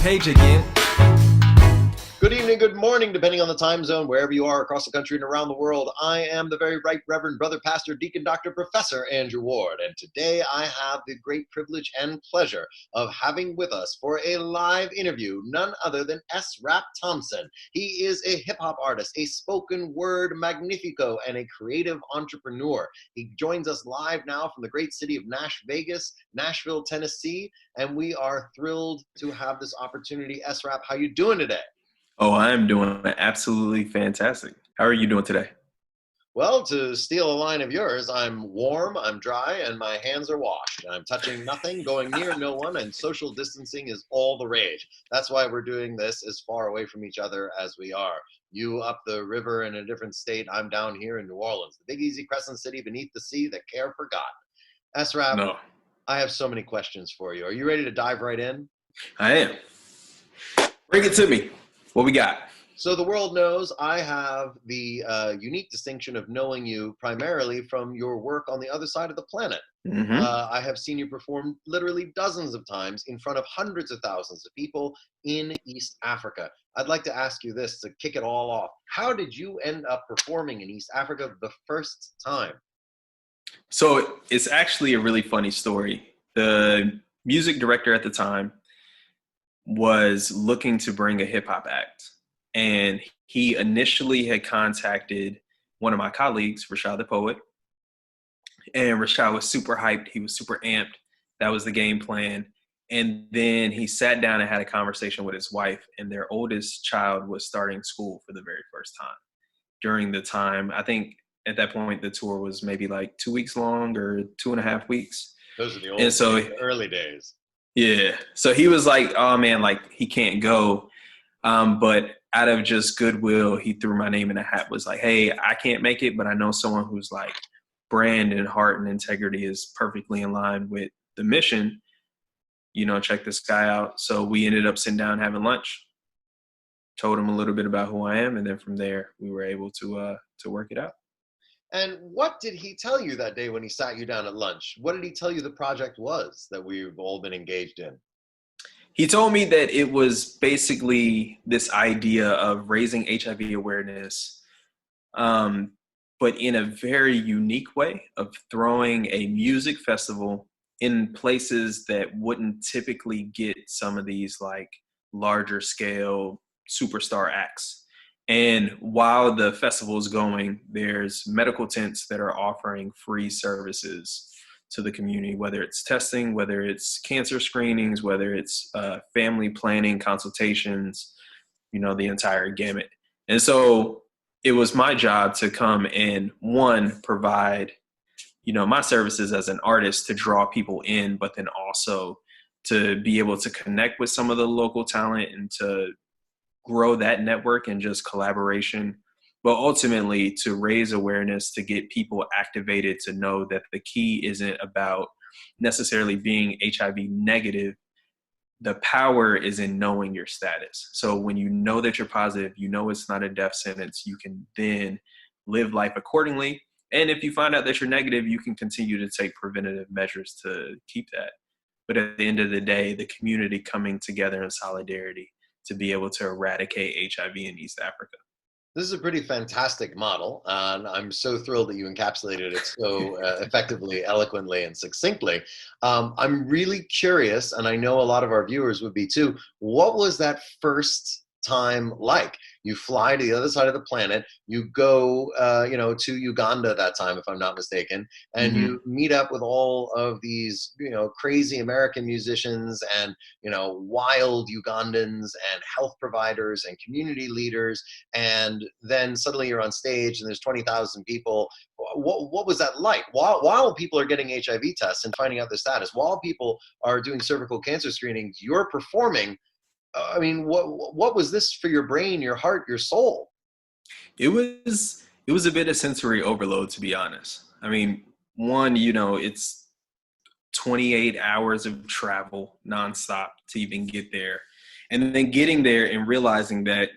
page again. Good evening, good morning, depending on the time zone, wherever you are across the country and around the world. I am the very right Reverend Brother Pastor Deacon Dr. Professor Andrew Ward, and today I have the great privilege and pleasure of having with us for a live interview none other than S. Rap Thompson. He is a hip-hop artist, a spoken word magnifico, and a creative entrepreneur. He joins us live now from the great city of Nashville, Tennessee, and we are thrilled to have this opportunity. S. Rap, how you doing today? Oh, I'm doing absolutely fantastic. How are you doing today? Well, to steal a line of yours, I'm warm, I'm dry, and my hands are washed. I'm touching nothing, going near no one, and social distancing is all the rage. That's why we're doing this as far away from each other as we are. You up the river in a different state, I'm down here in New Orleans, the big easy crescent city beneath the sea that care for God. S-Rap, No, I have so many questions for you. Are you ready to dive right in? I am. Bring it to me. What we got? So the world knows I have the unique distinction of knowing you primarily from your work on the other side of the planet. Mm-hmm. I have seen you perform literally dozens of times in front of hundreds of thousands of people in East Africa. I'd like to ask you this to kick it all off. How did you end up performing in East Africa the first time? So it's actually a really funny story. The music director at the time was looking to bring a hip hop act. And he initially had contacted one of my colleagues, Rashad the Poet. And Rashad was super hyped. He was super amped. That was the game plan. And then he sat down and had a conversation with his wife, and their oldest child was starting school for the very first time. During the time, I think at that point, the tour was maybe like 2 weeks long or 2.5 weeks. Those are the the early days. Yeah. So he was like, oh man, like he can't go. But out of just goodwill, he threw my name in a hat, was like, hey, I can't make it, but I know someone who's like brand and heart and integrity is perfectly in line with the mission. You know, check this guy out. So we ended up sitting down having lunch, told him a little bit about who I am. And then from there, we were able to work it out. And what did he tell you that day when he sat you down at lunch? What did he tell you the project was that we've all been engaged in? He told me that it was basically this idea of raising HIV awareness, but in a very unique way of throwing a music festival in places that wouldn't typically get some of these like larger scale superstar acts. And while the festival is going, there's medical tents that are offering free services to the community, whether it's testing, whether it's cancer screenings, whether it's family planning consultations, you know, the entire gamut. And so it was my job to come and, one, provide, you know, my services as an artist to draw people in, but then also to be able to connect with some of the local talent and to grow that network and just collaboration, but ultimately to raise awareness, to get people activated, to know that the key isn't about necessarily being HIV negative. The power is in knowing your status. So when you know that you're positive, you know it's not a death sentence, you can then live life accordingly. And if you find out that you're negative, you can continue to take preventative measures to keep that. But at the end of the day, the community coming together in solidarity to be able to eradicate HIV in East Africa. This is a pretty fantastic model, and I'm so thrilled that you encapsulated it so effectively, eloquently, and succinctly. I'm really curious, and I know a lot of our viewers would be too, what was that first time like? You fly to the other side of the planet, you go to Uganda that time, if I'm not mistaken, and you meet up with all of these crazy American musicians and wild Ugandans and health providers and community leaders, and then suddenly you're on stage and there's 20,000 people. What was that like? While people are getting HIV tests and finding out their status, while people are doing cervical cancer screenings, you're performing. I mean, what was this for your brain, your heart, your soul? It was a bit of sensory overload, to be honest. I mean, one, it's 28 hours of travel nonstop to even get there. And then getting there and realizing that,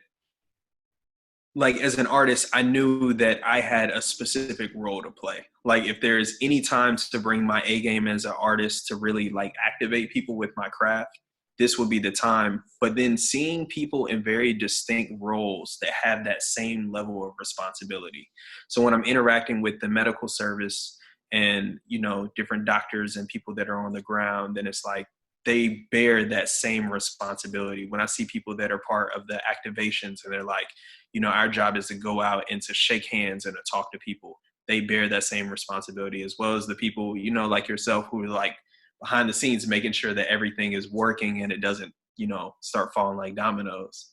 like, as an artist, I knew that I had a specific role to play. Like, if there's any time to bring my A game as an artist to really, like, activate people with my craft, this would be the time. But then seeing people in very distinct roles that have that same level of responsibility. So when I'm interacting with the medical service and, you know, different doctors and people that are on the ground, then it's like they bear that same responsibility. When I see people that are part of the activations and they're like, you know, our job is to go out and to shake hands and to talk to people, they bear that same responsibility, as well as the people, you know, like yourself, who are like behind the scenes making sure that everything is working and it doesn't, you know, start falling like dominoes.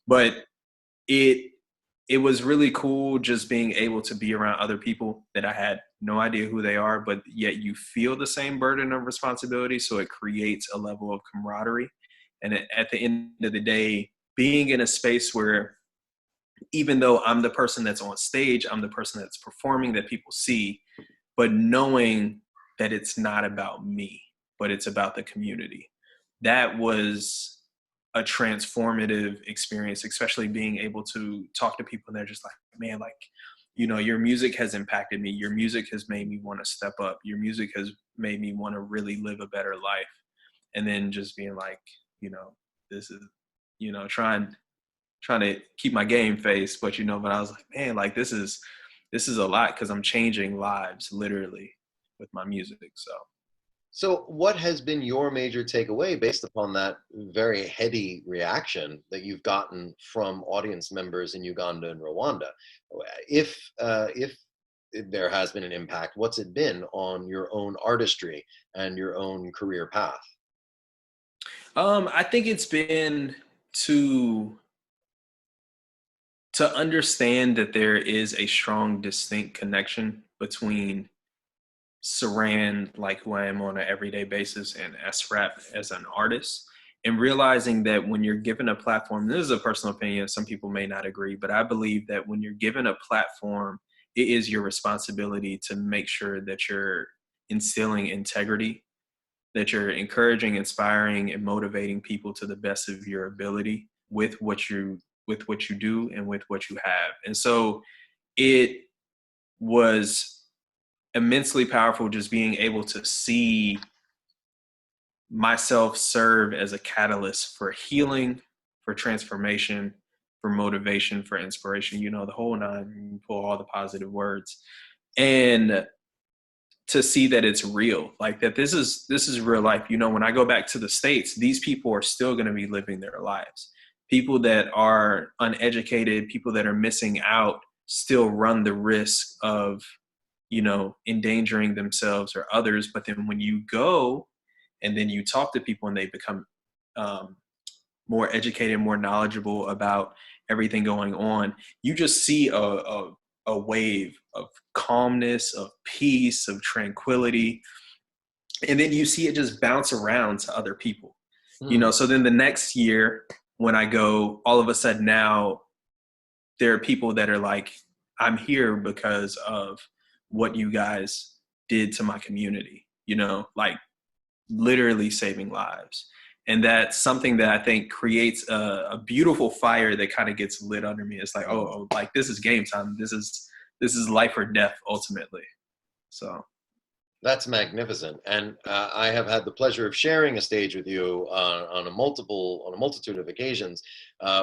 But it was really cool just being able to be around other people that I had no idea who they are, but yet you feel the same burden of responsibility. So it creates a level of camaraderie. And at the end of the day, being in a space where, even though I'm the person that's on stage, I'm the person that's performing that people see, but knowing that it's not about me, but it's about the community. That was a transformative experience, especially being able to talk to people and they're just like, man, like, you know, your music has impacted me. Your music has made me want to step up. Your music has made me want to really live a better life. And then just being like, you know, this is, you know, trying to keep my game face, but you know, but I was like, man, like this is a lot, because I'm changing lives literally with my music. So, what has been your major takeaway based upon that very heady reaction that you've gotten from audience members in Uganda and Rwanda? If there has been an impact, what's it been on your own artistry and your own career path? I think it's been to understand that there is a strong, distinct connection between Saran, like who I am on an everyday basis, and S-Rap as an artist, and realizing that when you're given a platform, this is a personal opinion, some people may not agree, but I believe that when you're given a platform, it is your responsibility to make sure that you're instilling integrity, that you're encouraging, inspiring, and motivating people to the best of your ability with what you do and with what you have. And so it was immensely powerful just being able to see myself serve as a catalyst for healing, for transformation, for motivation, for inspiration, you know, the whole nine, you pull all the positive words. And to see that it's real, like that this is real life. You know, when I go back to the States, these people are still going to be living their lives. People that are uneducated, people that are missing out, still run the risk of, you know, endangering themselves or others. But then when you go and then you talk to people and they become more educated, more knowledgeable about everything going on, you just see a wave of calmness, of peace, of tranquility. And then you see it just bounce around to other people, you know? So then the next year when I go, all of a sudden now there are people that are like, I'm here because of what you guys did to my community, you know, like literally saving lives. And that's something that I think creates a beautiful fire that kind of gets lit under me. It's like, oh, like this is game time. This is life or death ultimately. So That's magnificent, and I have had the pleasure of sharing a stage with you on a multitude of occasions.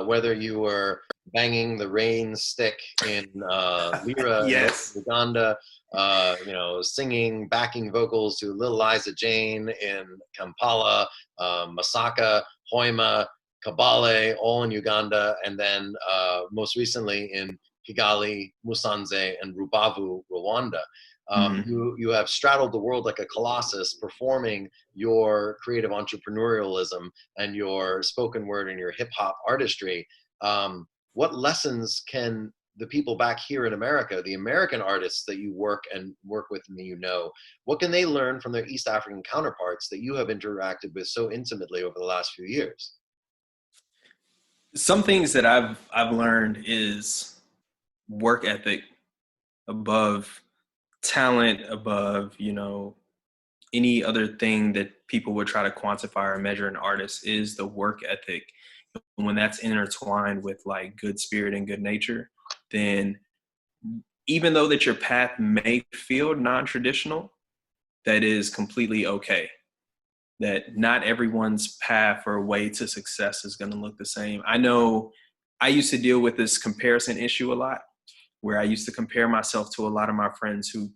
Whether you were banging the rain stick in Lira in yes. Uganda, you know, singing backing vocals to Little Liza Jane in Kampala, Masaka, Hoima, Kabale, all in Uganda, and then most recently in Kigali, Musanze, and Rubavu, Rwanda. You have straddled the world like a colossus, performing your creative entrepreneurialism and your spoken word and your hip hop artistry. What lessons can the people back here in America, the American artists that you work with and you know, what can they learn from their East African counterparts that you have interacted with so intimately over the last few years? Some things that I've learned is work ethic above talent, above, you know, any other thing that people would try to quantify or measure an artist, is the work ethic. When that's intertwined with like good spirit and good nature, then even though that your path may feel non-traditional, that is completely okay. that not everyone's path or way to success is going to look the same. I know I used to deal with this comparison issue a lot, where I used to compare myself to a lot of my friends who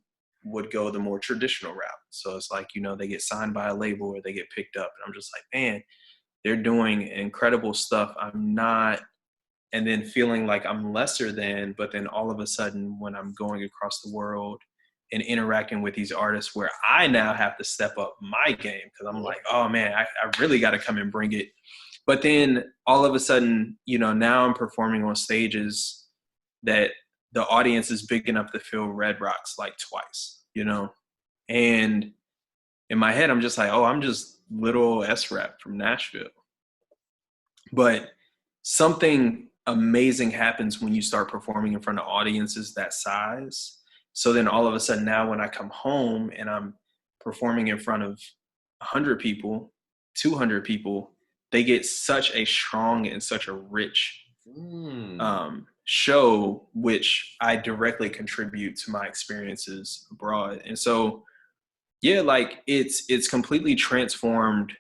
would go the more traditional route. So it's like, they get signed by a label or they get picked up. And I'm just like, man, they're doing incredible stuff. I'm not, and then feeling like I'm lesser than, but then all of a sudden when I'm going across the world and interacting with these artists where I now have to step up my game, because I'm like, oh man, I really got to come and bring it. But then all of a sudden, now I'm performing on stages that the audience is big enough to fill Red Rocks like twice, and in my head, I'm just like, oh, I'm just little S-Rap from Nashville. But something amazing happens when you start performing in front of audiences that size. So then all of a sudden now when I come home and I'm performing in front of 100 people, 200 people, they get such a strong and such a rich show, which I directly contribute to my experiences abroad. And so, yeah, like it's completely transformed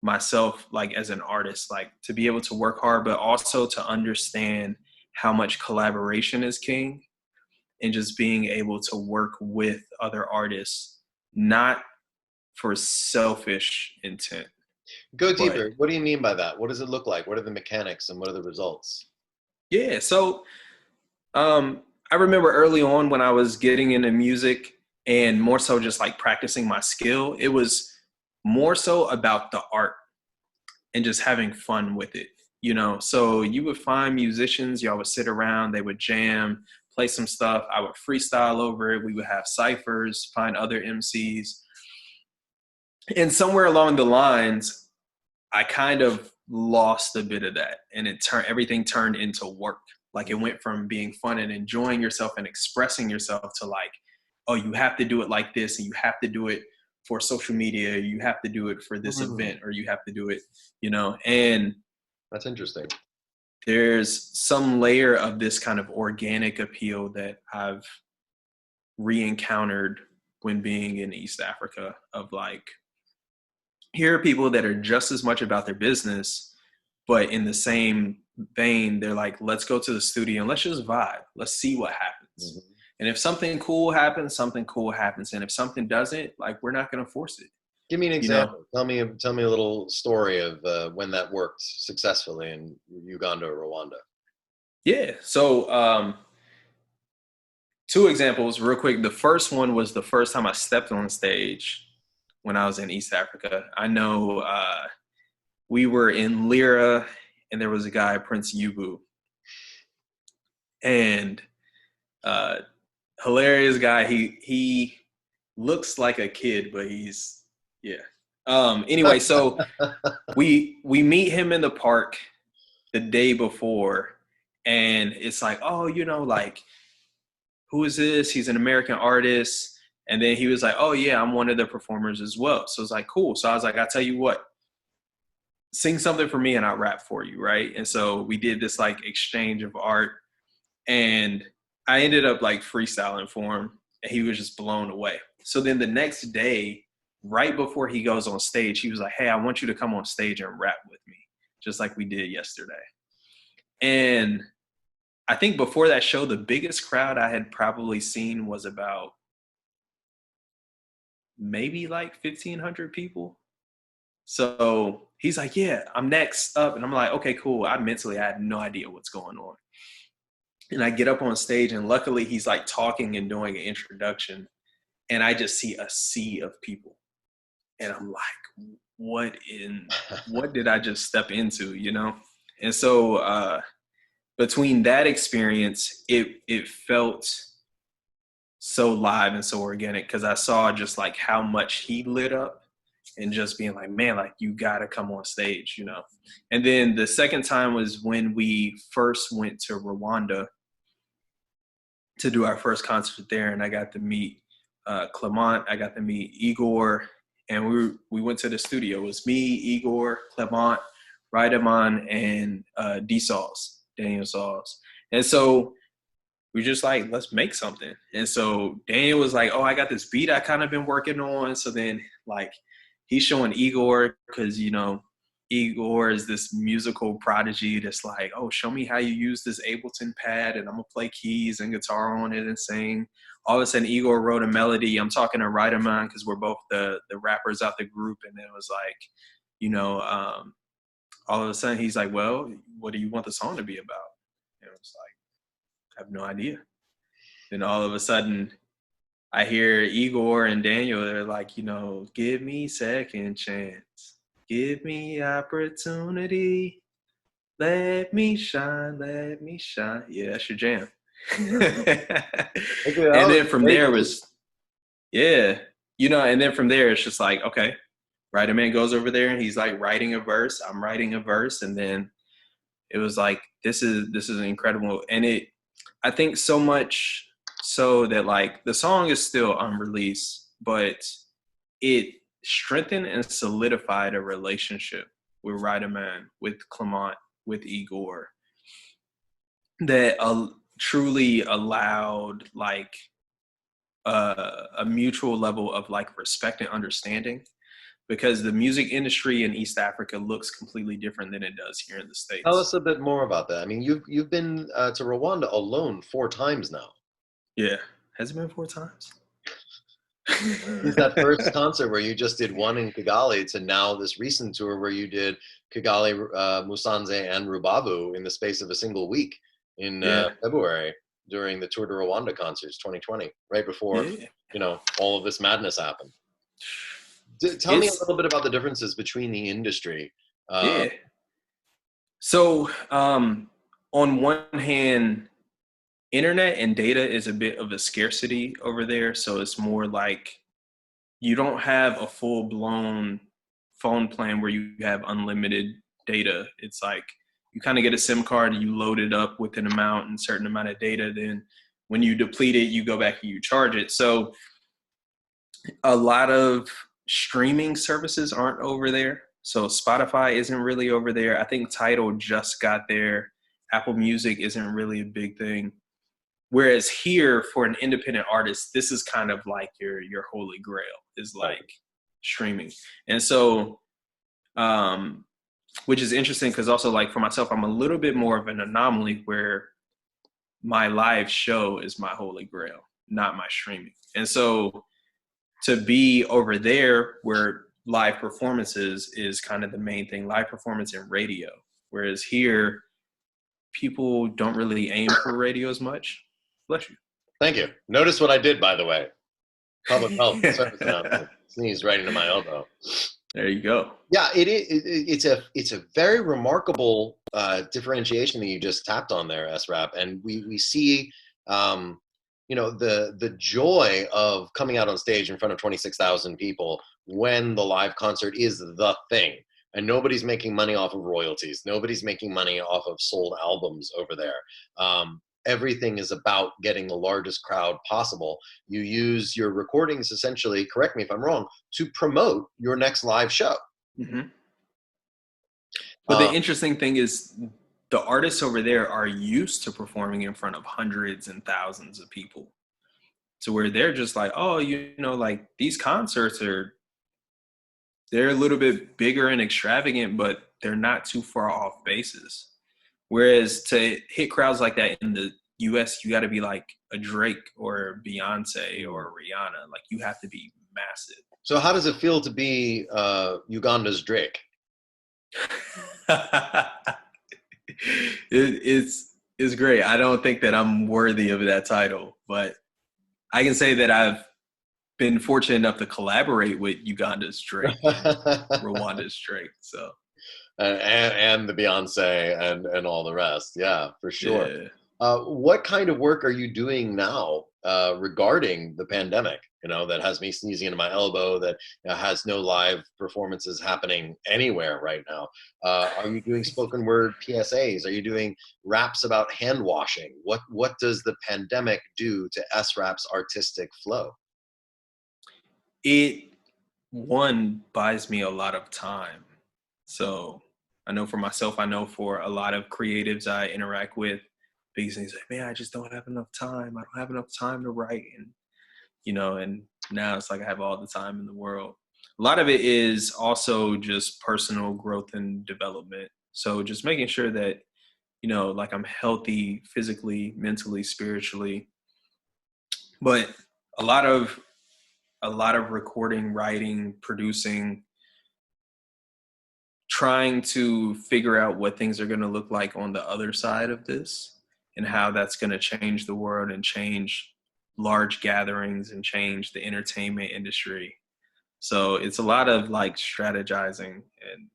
myself, like as an artist, like to be able to work hard, but also to understand how much collaboration is king, and just being able to work with other artists, not for selfish intent. Go deeper. What do you mean by that? What does it look like? What are the mechanics and what are the results? Yeah. So I remember early on when I was getting into music and more so just like practicing my skill, it was more so about the art and just having fun with it, So you would find musicians, y'all would sit around, they would jam, play some stuff. I would freestyle over it. We would have ciphers, find other MCs. And somewhere along the lines, I kind of lost a bit of that, and everything turned into work. Like it went from being fun and enjoying yourself and expressing yourself to like, oh, you have to do it like this, and you have to do it for social media, you have to do it for this event, or you have to do it, and that's interesting. There's some layer of this kind of organic appeal that I've re-encountered when being in East Africa, of like, here are people that are just as much about their business, but in the same vein, they're like, let's go to the studio and let's just vibe. Let's see what happens. Mm-hmm. And if something cool happens, something cool happens. And if something doesn't, like, we're not going to force it. Give me an example. Tell me a little story of when that worked successfully in Uganda or Rwanda. Yeah. So 2 examples real quick. The first one was the first time I stepped on stage when I was in East Africa. I know we were in Lyra and there was a guy, Prince Yubu. And hilarious guy. He looks like a kid, but he's, yeah. Anyway, so we meet him in the park the day before, and it's like, oh, like, who is this? He's an American artist. And then he was like, oh yeah, I'm one of the performers as well. So it's like, cool. So I was like, I'll tell you what, sing something for me and I'll rap for you, right? And so we did this like exchange of art, and I ended up like freestyling for him, and he was just blown away. So then the next day, right before he goes on stage, he was like, hey, I want you to come on stage and rap with me, just like we did yesterday. And I think before that show, the biggest crowd I had probably seen was about maybe like 1,500 people. So he's like, yeah, I'm next up. And I'm like, okay, cool. I had no idea what's going on. And I get up on stage, and luckily he's like talking and doing an introduction, and I just see a sea of people. And I'm like, what did I just step into, And so between that experience, it felt so live and so organic, because I saw just like how much he lit up, and just being like, man, like, you gotta come on stage, And then the second time was when we first went to Rwanda to do our first concert there, and I got to meet Clement, I got to meet Igor, and we went to the studio. It was me, Igor, Clement, Rideman, and Daniel Sauls. And so we just like, let's make something. And so Daniel was like, oh, I got this beat I kind of been working on. So then like he's showing Igor because, you know, Igor is this musical prodigy that's like, oh, show me how you use this Ableton pad and I'm gonna play keys and guitar on it and sing. All of a sudden, Igor wrote a melody. I'm talking to Ryderman because we're both the rappers out the group, and it was like, you know, all of a sudden he's like, well, what do you want the song to be about? And I was like, I have no idea. Then all of a sudden, I hear Igor and Daniel, they're like, you know, give me second chance. Give me opportunity. Let me shine, let me shine. Yeah, that's your jam. And then from there was, yeah, you know, and then from there it's just like, okay, Writer Man goes over there and he's like writing a verse. I'm writing a verse, and then it was like, this is incredible. And I think so much so that like the song is still unreleased, but it strengthened and solidified a relationship with Ryderman, with Clement, with Igor, that truly allowed like a mutual level of like respect and understanding, because the music industry in East Africa looks completely different than it does here in the States. Tell us a bit more about that. I mean, you've been to Rwanda alone 4 times now. Yeah. Has it been 4 times? Since that first concert where you just did one in Kigali to now this recent tour where you did Kigali, Musanze, and Rubavu in the space of a single week in February during the Tour de Rwanda concerts 2020, right before you know all of this madness happened. Tell me a little bit about the differences between the industry. So on one hand, internet and data is a bit of a scarcity over there. So it's more like you don't have a full-blown phone plan where you have unlimited data. It's like you kind of get a SIM card and you load it up with an amount and certain amount of data. Then when you deplete it, you go back and you charge it. So a lot of streaming services aren't over there. So Spotify isn't really over there. I think Tidal just got there. Apple Music isn't really a big thing. Whereas here, for an independent artist, this is kind of like your holy grail, is like streaming. And so, which is interesting because also like for myself, I'm a little bit more of an anomaly where my live show is my holy grail, not my streaming. And so to be over there where live performances is kind of the main thing, live performance and radio. Whereas here, people don't really aim for radio as much. Bless you. Thank you. Notice what I did, by the way. Public health service announcement. Sneezed right into my elbow. There you go. Yeah, it's a very remarkable differentiation that you just tapped on there, SRAP, and we see you know the joy of coming out on stage in front of 26,000 people when the live concert is the thing, and nobody's making money off of royalties. Nobody's making money off of sold albums over there. Everything is about getting the largest crowd possible. You use your recordings, essentially, correct me if I'm wrong, to promote your next live show. Mm-hmm. But the interesting thing is the artists over there are used to performing in front of hundreds and thousands of people, to where they're just like, oh, you know, like these concerts they're a little bit bigger and extravagant, but they're not too far off bases. Whereas to hit crowds like that in the US, you got to be like a Drake or Beyonce or Rihanna. Like you have to be massive. So how does it feel to be Uganda's Drake? It's great. I don't think that I'm worthy of that title, but I can say that I've been fortunate enough to collaborate with Uganda's Drake, Rwanda's Drake. So. And the Beyonce and all the rest. Yeah, for sure. Yeah. What kind of work are you doing now regarding the pandemic? You know, that has me sneezing into my elbow, that has no live performances happening anywhere right now. Are you doing spoken word PSAs? Are you doing raps about hand washing? What does the pandemic do to SRAP's artistic flow? It, one, buys me a lot of time. So I know for myself, I know for a lot of creatives I interact with, biggest things like, man, I just don't have enough time. I don't have enough time to write. And, you know, and now it's like I have all the time in the world. a lot of it is also just personal growth and development. So just making sure that, like I'm healthy physically, mentally, spiritually, but a lot of recording, writing, producing, trying to figure out what things are going to look like on the other side of this and how that's going to change the world and change large gatherings and change the entertainment industry. So it's a lot of like strategizing and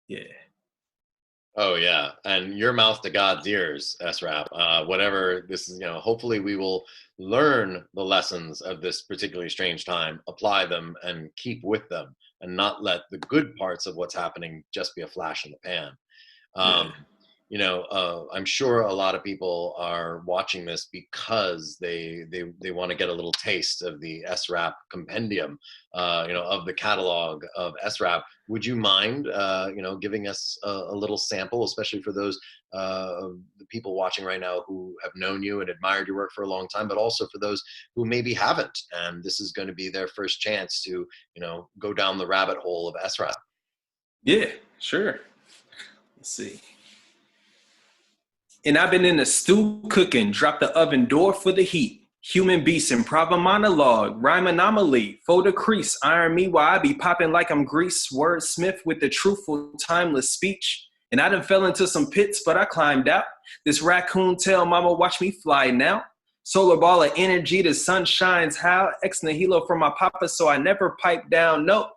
yeah. Oh yeah, and your mouth to God's ears, SRAP. Whatever this is, hopefully we will learn the lessons of this particularly strange time, apply them, and keep with them, and not let the good parts of what's happening just be a flash in the pan. Yeah. Um, I'm sure a lot of people are watching this because they want to get a little taste of the SRAP compendium, of the catalog of SRAP. Would you mind, giving us a little sample, especially for those the people watching right now who have known you and admired your work for a long time, but also for those who maybe haven't, and this is going to be their first chance to, go down the rabbit hole of SRAP. Yeah, sure. Let's see. And I've been in the stew cooking, drop the oven door for the heat. Human beast, improv a monologue, rhyme anomaly, fold a crease, iron me while I be popping like I'm grease, wordsmith with the truthful, timeless speech. And I done fell into some pits, but I climbed out. This raccoon tail mama watch me fly now. Solar ball of energy, the sun shines how? Ex nihilo from my papa, so I never pipe down, no.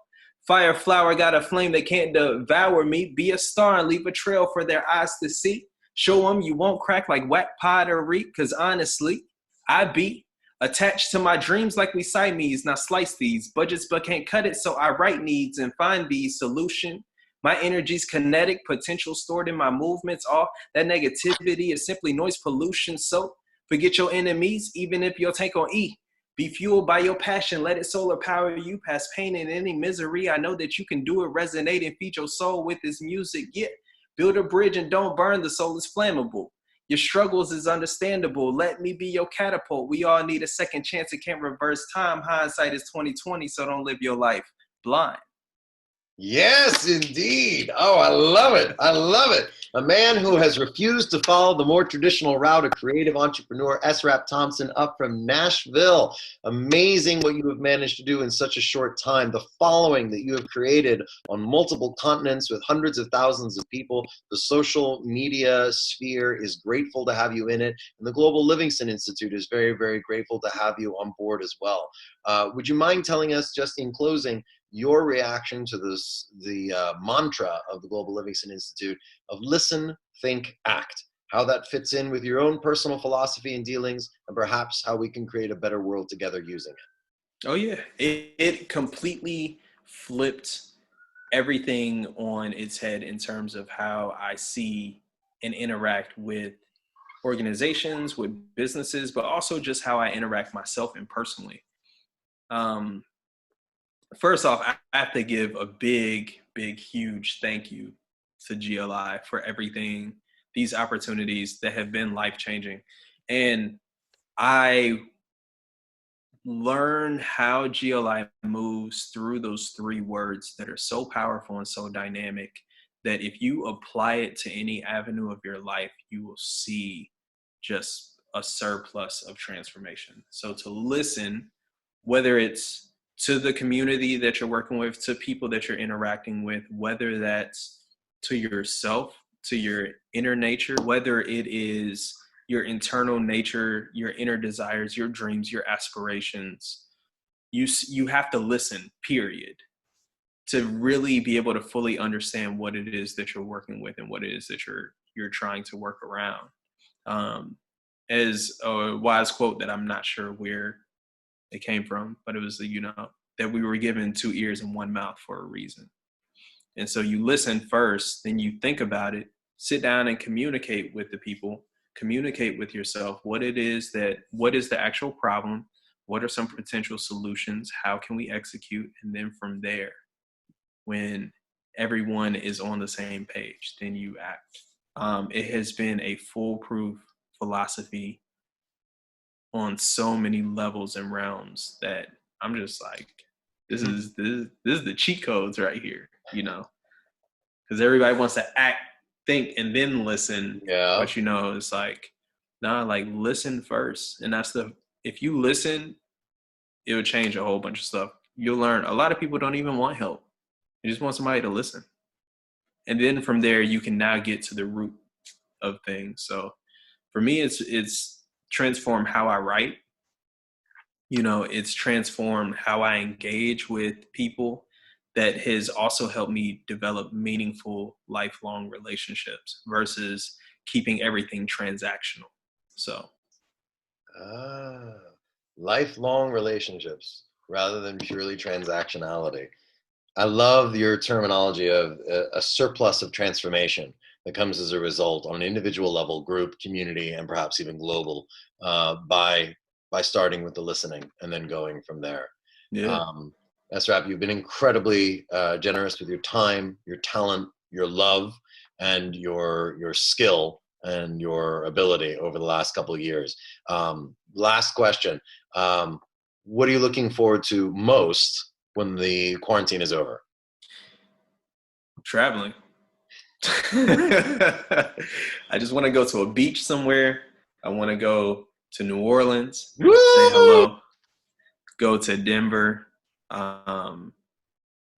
Fire flower got a flame that can't devour me. Be a star and leave a trail for their eyes to see. Show them you won't crack like whack pottery, cause honestly, I be attached to my dreams like we Siamese. Now slice these budgets, but can't cut it, so I write needs and find these solution. My energy's kinetic, potential stored in my movements. All that negativity is simply noise pollution. So forget your enemies, even if your tank on E. Be fueled by your passion. Let it solar power you past pain and any misery. I know that you can do it. Resonate and feed your soul with this music. Yeah. Build a bridge and don't burn. The soul is flammable. Your struggles is understandable. Let me be your catapult. We all need a second chance. It can't reverse time. Hindsight is 2020, so don't live your life blind. Yes, indeed. Oh, I love it. I love it. A man who has refused to follow the more traditional route, a creative entrepreneur, SRAP Thompson, up from Nashville. Amazing what you have managed to do in such a short time. The following that you have created on multiple continents with hundreds of thousands of people. The social media sphere is grateful to have you in it. And the Global Livingston Institute is very, very grateful to have you on board as well. Would you mind telling us, just in closing, your reaction to the mantra of the Global Livingston Institute of listen, think, act, how that fits in with your own personal philosophy and dealings, and perhaps how we can create a better world together using it? Oh yeah, it completely flipped everything on its head in terms of how I see and interact with organizations, with businesses, but also just how I interact myself and personally. First off, I have to give a big, huge thank you to GLI for everything, these opportunities that have been life-changing. And I learn how GLI moves through those three words that are so powerful and so dynamic that if you apply it to any avenue of your life, you will see just a surplus of transformation. So to listen, whether it's to the community that you're working with, to people that you're interacting with, whether that's to yourself, to your inner nature, whether it is your internal nature, your inner desires, your dreams, your aspirations, you have to listen, period, to really be able to fully understand what it is that you're working with and what it is that you're trying to work around. As a wise quote that I'm not sure where it came from, but it was, that we were given 2 ears and 1 mouth for a reason. And so you listen first, then you think about it, sit down and communicate with the people, communicate with yourself what is the actual problem, what are some potential solutions, how can we execute, and then from there, when everyone is on the same page, then you act. It has been a foolproof philosophy on so many levels and realms that I'm just like, This is the cheat codes right here, you know, because everybody wants to act, think, and then listen. Yeah. But, you know, it's like, nah, like listen first. And if you listen, it'll change a whole bunch of stuff. You'll learn. A lot of people don't even want help. They just want somebody to listen. And then from there, you can now get to the root of things. So for me, it's transformed how I write. You know, it's transformed how I engage with people. That has also helped me develop meaningful, lifelong relationships versus keeping everything transactional. So, Lifelong relationships rather than purely transactionality. I love your terminology of a surplus of transformation that comes as a result on an individual level, group, community, and perhaps even global by starting with the listening and then going from there. yeah. SRAP, you've been incredibly generous with your time, your talent, your love, and your skill and your ability over the last couple of years. Last question. What are you looking forward to most when the quarantine is over? Traveling. I just want to go to a beach somewhere. I want to go to New Orleans, Woo! say hello, go to Denver,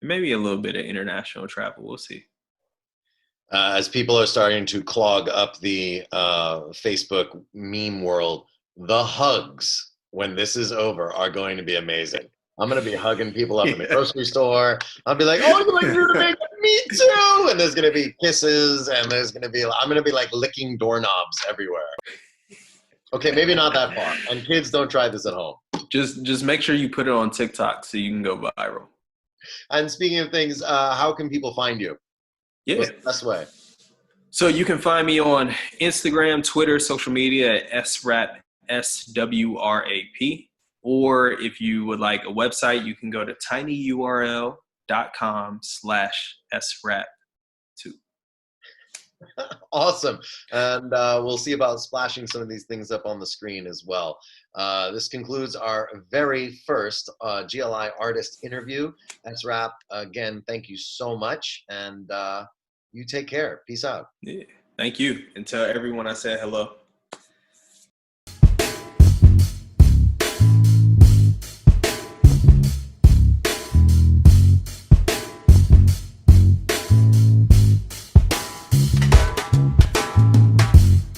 maybe a little bit of international travel. We'll see. As people are starting to clog up the Facebook meme world, the hugs when this is over are going to be amazing. I'm going to be hugging people up in the grocery store. I'll be like, oh, you like new to make me too. And there's going to be kisses and I'm going to be like licking doorknobs everywhere. Okay, maybe not that far. And kids, don't try this at home. Just make sure you put it on TikTok so you can go viral. And speaking of things, how can people find you? Yeah. What's the best way? So you can find me on Instagram, Twitter, social media at SRAP, SWRAP. Or if you would like a website, you can go to tinyurl.com/SRAP2. Awesome. And we'll see about splashing some of these things up on the screen as well. This concludes our very first GLI artist interview. That's wrap. Again, thank you so much. And you take care. Peace out. Yeah. Thank you. And tell everyone I said hello.